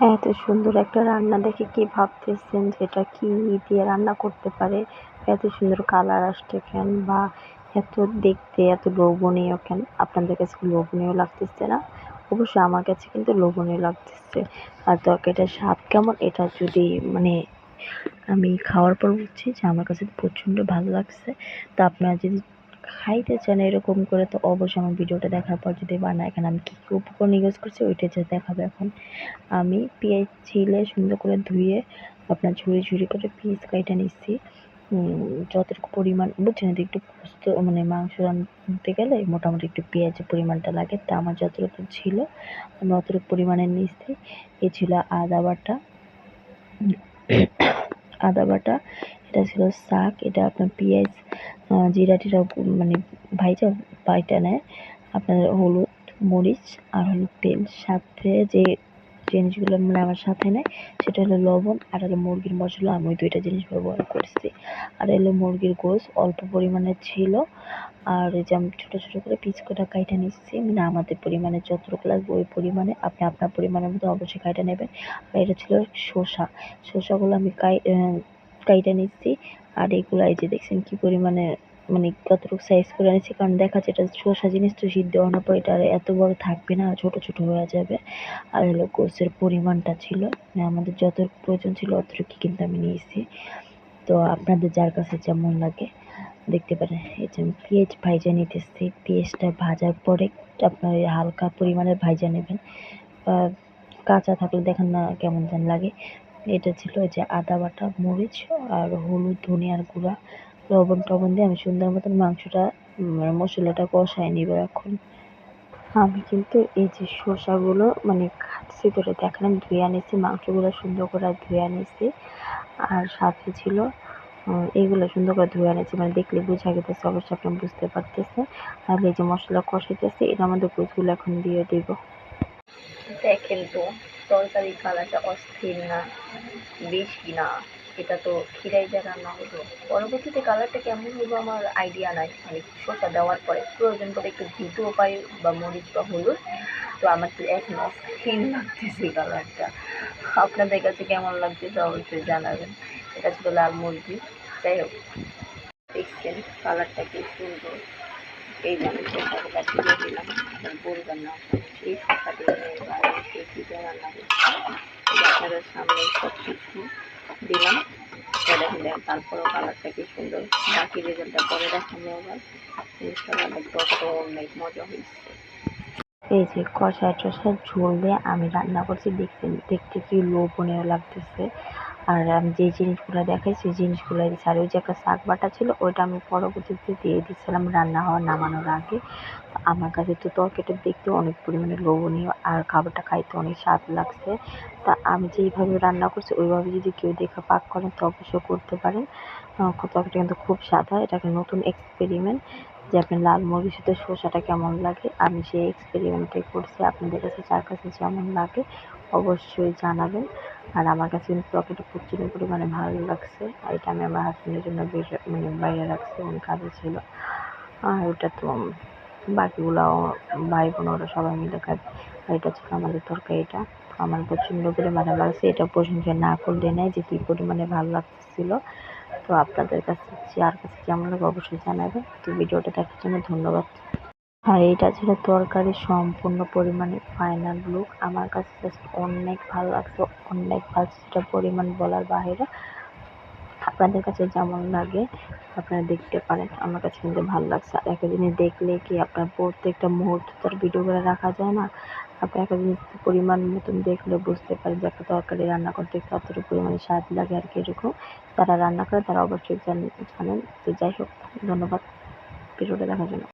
এত সুন্দর একটা রান্না দেখে কি ভাবতেছেন যে এটা কি দিয়ে রান্না করতে পারে? এত সুন্দর কালার আসছে কেন? বা এত দেখতে এত লোভনীয় কেন? আপনাদের কাছে কি লোভনীয় লাগতেছে না? অবশ্যই আমার কাছে কিন্তু লোভনীয় লাগতেছে। আর তরকারিটার স্বাদ কেমন এটা যদি মানে আমি খাওয়ার পর বুঝছি যে আমার কাছে প্রচণ্ড ভালো লাগছে। তো আপনারা যদি খাইতে চান এরকম করে তো অবশ্যই আমার ভিডিওটা দেখার পর যদি বানায়, এখানে আমি কী কী উপকরণ ইউজ করছি ওইটাই জাস্ট দেখাবো এখন। আমি পেঁয়াজ ছিলে সুন্দর করে ধুয়ে আপনার ঝুরি ঝুরি করে পিস কাইটা নিচ্ছি। যতটুকু পরিমাণ বুঝছেন, একটু পোস্ত মানে মাংস রাঁধতে গেলে মোটামুটি একটু পেঁয়াজের পরিমাণটা লাগে। তা আমার যতটুকু ছিল আমি অতটুকু পরিমাণে নিচ্ছি। এ ছিল আদা বাটা, আদা বাটা, এটা ছিল শাক, এটা আপনার পেঁয়াজ জিরা টিরা মানে ভাইজা বাইটা নেয়। আপনার হলুদ মরিচ আর হলো তেল, সাথে যে জিনিসগুলো মানে আমার সাথে নেয় সেটা হলো লবণ আর হলো মুরগির মশলা। আমি ওই দুইটা জিনিস ব্যবহার করছি। আর হলো মুরগির গোশ অল্প পরিমাণে ছিল। আর এই যে আমি ছোটো ছোটো করে পিস করে কাইটা নিচ্ছি, মানে আমাদের পরিমাণে যতটুকু লাগবে ওই পরিমাণে আপনি আপনার পরিমাণের মতো অবশ্যই কাইটা নেবেন। আর এটা ছিল শসাগুলো আমি কাইটা নিচ্ছি। আর এগুলো এই যে দেখছেন কি পরিমাণে মানে কতটুকু সাইজ করে নিচ্ছি, কারণ দেখা যাচ্ছে এটা শসা জিনিস তো সিদ্ধ হওয়ার পর এটা আর এত বড় থাকবে না, ছোট ছোট হয়ে যাবে। আর হলো গোশের পরিমাণটা ছিল মানে আমাদের যতটুকু প্রয়োজন ছিল অতটুকু কিন্তু আমি নিয়েছি। তো আপনাদের যার কাছে যেমন লাগে দেখতে পারেন। এই যে পেঁয়াজ ভাইজা নিতেছি, পেঁয়াজটা ভাজার পরে আপনার হালকা পরিমাণে ভাইজা নেবেন। কাঁচা থাকলে দেখেন না কেমন যেন লাগে। এটা ছিল যে আদা বাটা, মরিচ আর হলুদ, ধনিয়ার গুঁড়া, লবণ টবণ দিয়ে আমি সুন্দর মতন মাংসটা মশলাটা কষায় নিব এখন। আমি কিন্তু এই যে শসাগুলো মানে কাটছি ধরে দেখেন আমি ধুয়ে আনিছি, মাংসগুলো সুন্দর করে ধুয়ে আনিছি। আর সাথে ছিল এইগুলো সুন্দর করে ধুয়ে আনিছি, মানে দেখলে বোঝা গেতেছে, অবশ্যই আপনি বুঝতে পারতেছেন। আর এই যে মশলা কষাইতেছি এর মধ্যে গোছগুলো এখন দিয়ে দিব। দেখেন তো তরকারির কালারটা অস্থির না, বেশি না, এটা তো খিরাই দিয়ে রান্না হলো। পরবর্তীতে কালারটা কেমন হলো আমার আইডিয়া নাই, মানে শসা দেওয়ার পরে প্রয়োজন পড়ে একটু ঘিটুও পাই বা মরিচ বা হলুদ। তো আমার তো এখন অস্থির লাগতেছে কালারটা। আপনাদের কাছে কেমন লাগতেছে অবশ্যই জানাবেন। এটা ছিল লাল মুরগি। যাই হোক, দেখছেন কালারটা কি সুন্দর। এই যে আমি শসাগুলো দিয়ে দিলাম, আপনার বলবেন না এই শসা দিয়ে সে কী দিয়ে রান্না করছি। আপনাদের সামনে সব কিছু দিলাম, দেখেন তারপরেও কালারটা কি সুন্দর। বাকি রেজাল্টটা পরে দেখাবো আবার ইনশাআল্লাহ, দেখতে অনেক মজা হয়েছে। এই যে কষায় টষায় ঝোল দিয়ে আমি রান্না করছি, দেখছেন দেখতে কি লোভনীয় লাগতেছে। আর আমি যে জিনিসগুলো দেখাই সেই জিনিসগুলো দিচ্ছি। আর ওই যে একটা শাক বাটা ছিল ওইটা আমি পরবর্তীতে দিয়ে দিচ্ছিলাম রান্না হওয়া নামানোর আগে। আমার কাছে তো তরকারিটা দেখতে অনেক পরিমাণে লোভনীয় আর খাবারটা খাইতে অনেক স্বাদ লাগছে। তা আমি যেইভাবে রান্না করছি ওইভাবে যদি কেউ দেখে পাক করেন তো অবশ্যই করতে পারেন। তরকারিটা কিন্তু খুব স্বাদ হয়। এটা একটা নতুন এক্সপেরিমেন্ট যে আপনার লাল মরিচের সাথে শসাটা কেমন লাগে। আমি সেই এক্সপেরিমেন্টটাই করছি। আপনাদের কাছে যার কাছে যেমন লাগে অবশ্যই জানাবেন। আর আমার কাছে কিন্তু তরকারিটা প্রচুর পরিমাণে ভালো লাগছে। আর এটা আমি আমার হাজবেন্ডের জন্য মানে বাইরে রাখছি, অনেক কাজে ছিল। আর ওটা তো বাকিগুলাও ভাই বোন ওরা সবাই মিলে খাবে। আর এটা ছিল আমাদের তরকারিটা। আমার প্রচণ্ড পরিমাণে লাগছে, এটা প্রশংসা না করলে নেই যে কী পরিমাণে ভালো লাগতেছিল। তো আপনাদের কাছে যার কাছে কেমন লাগে অবশ্যই জানাবেন। তো ভিডিওটা দেখার জন্য ধন্যবাদ। আর এইটা ছিল তরকারির সম্পূর্ণ পরিমাণে ফাইনাল লুক। আমার কাছে জাস্ট অনেক ভালো লাগছে, অনেক ভালো, সেটা পরিমাণ বলার বাইরে। আপনাদের কাছে যেমন লাগে আপনারা দেখতে পারেন। আমার কাছে কিন্তু ভালো লাগছে। আর একটা জিনিস দেখলে কি আপনার প্রত্যেকটা মুহূর্ত তার ভিডিও করে রাখা যায় না। আপনি একটা জিনিস পরিমাণ মতন দেখলে বুঝতে পারেন যে একটা তরকারি রান্না করতে কতটুকু পরিমাণে স্বাদ লাগে আর কীরকম। যারা রান্না করে তারা অবশ্যই জানেন। তো যাই হোক, ধন্যবাদ ভিডিওটা দেখার জন্য।